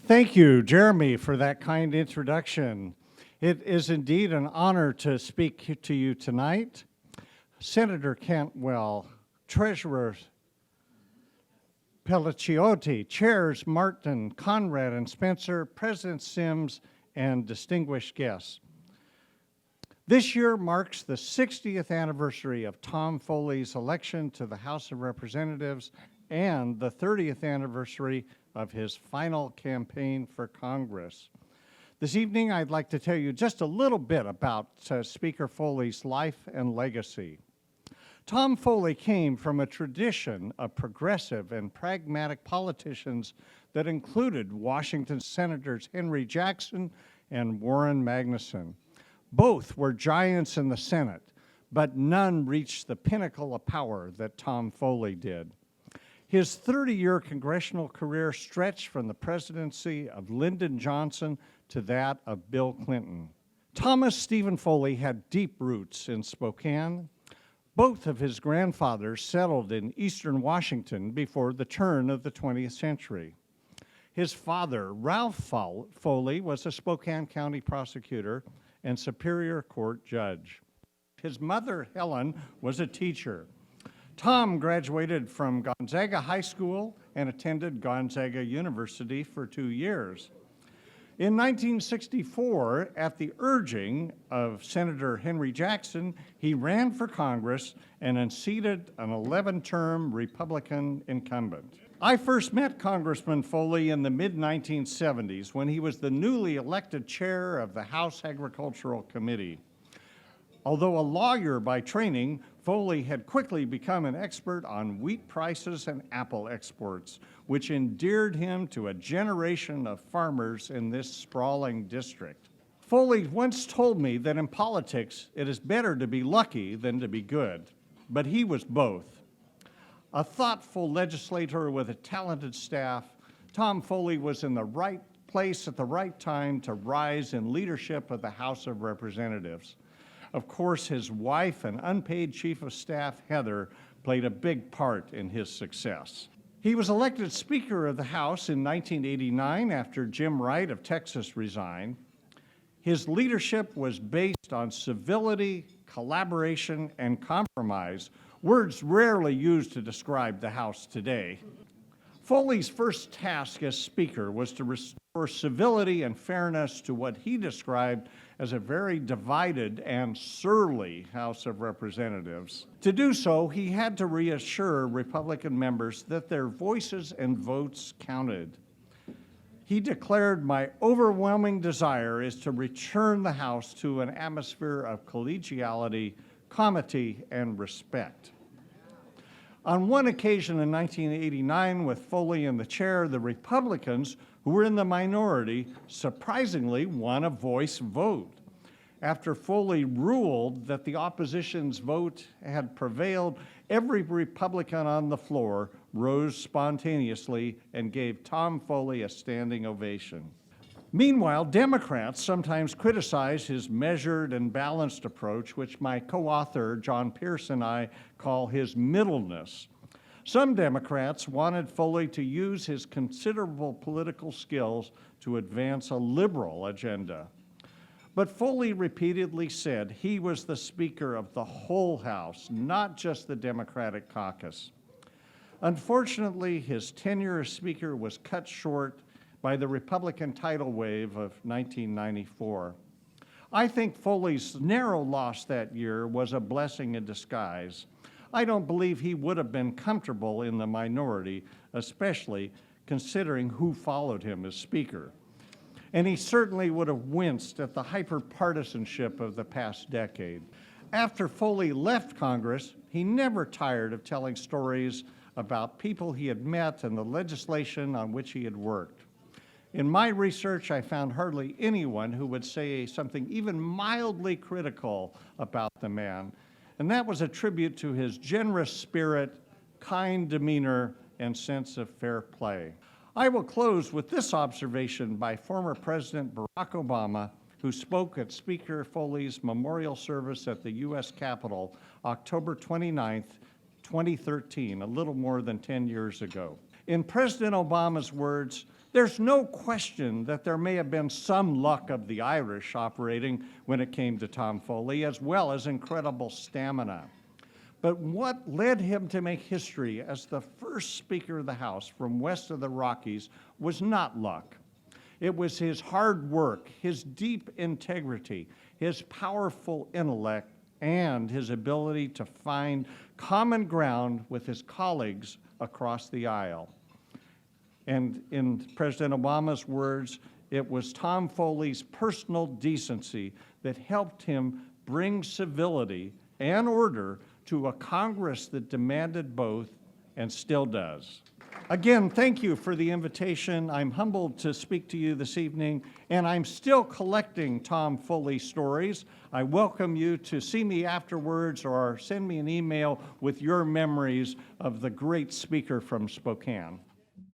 Thank you, Jeremy, for that kind introduction. It is indeed an honor to speak to you tonight. Senator Cantwell, Treasurer Pelliciotti, Chairs Martin, Conrad, and Spencer, President Sims, and distinguished guests. This year marks the 60th anniversary of Tom Foley's election to the House of Representatives and the 30th anniversary of his final campaign for Congress. This evening, I'd like to tell you just a little bit about Speaker Foley's life and legacy. Tom Foley came from a tradition of progressive and pragmatic politicians that included Washington Senators Henry Jackson and Warren Magnuson. Both were giants in the Senate, but none reached the pinnacle of power that Tom Foley did. His 30-year congressional career stretched from the presidency of Lyndon Johnson to that of Bill Clinton. Thomas Stephen Foley had deep roots in Spokane. Both of his grandfathers settled in eastern Washington before the turn of the 20th century. His father, Ralph Foley, was a Spokane County prosecutor and Superior Court judge. His mother, Helen, was a teacher. Tom graduated from Gonzaga High School and attended Gonzaga University for 2 years. In 1964, at the urging of Senator Henry Jackson, he ran for Congress and unseated an 11-term Republican incumbent. I first met Congressman Foley in the mid-1970s when he was the newly elected chair of the House Agricultural Committee. Although a lawyer by training, Foley had quickly become an expert on wheat prices and apple exports, which endeared him to a generation of farmers in this sprawling district. Foley once told me that in politics, it is better to be lucky than to be good, but he was both. A thoughtful legislator with a talented staff, Tom Foley was in the right place at the right time to rise in leadership of the House of Representatives. Of course, his wife and unpaid chief of staff, Heather, played a big part in his success. He was elected Speaker of the House in 1989 after Jim Wright of Texas resigned. His leadership was based on civility, collaboration, and compromise, words rarely used to describe the House today. Foley's first task as Speaker was to restore civility and fairness to what he described as a very divided and surly House of Representatives. To do so, he had to reassure Republican members that their voices and votes counted. He declared, "My overwhelming desire is to return the House to an atmosphere of collegiality, comity, and respect." On one occasion in 1989, with Foley in the chair, the Republicans, who were in the minority, surprisingly won a voice vote. After Foley ruled that the opposition's vote had prevailed, every Republican on the floor rose spontaneously and gave Tom Foley a standing ovation. Meanwhile, Democrats sometimes criticize his measured and balanced approach, which my co-author, John Pierce, and I call his middleness. Some Democrats wanted Foley to use his considerable political skills to advance a liberal agenda. But Foley repeatedly said he was the Speaker of the whole House, not just the Democratic caucus. Unfortunately, his tenure as Speaker was cut short by the Republican tidal wave of 1994. I think Foley's narrow loss that year was a blessing in disguise. I don't believe he would have been comfortable in the minority, especially considering who followed him as Speaker. And he certainly would have winced at the hyper-partisanship of the past decade. After Foley left Congress, he never tired of telling stories about people he had met and the legislation on which he had worked. In my research, I found hardly anyone who would say something even mildly critical about the man, and that was a tribute to his generous spirit, kind demeanor, and sense of fair play. I will close with this observation by former President Barack Obama, who spoke at Speaker Foley's memorial service at the U.S. Capitol October 29th, 2013, a little more than 10 years ago. In President Obama's words, there's no question that there may have been some luck of the Irish operating when it came to Tom Foley, as well as incredible stamina. But what led him to make history as the first Speaker of the House from west of the Rockies was not luck. It was his hard work, his deep integrity, his powerful intellect, and his ability to find common ground with his colleagues across the aisle. And in President Obama's words, it was Tom Foley's personal decency that helped him bring civility and order to a Congress that demanded both and still does. Again, thank you for the invitation. I'm humbled to speak to you this evening, and I'm still collecting Tom Foley stories. I welcome you to see me afterwards or send me an email with your memories of the great speaker from Spokane.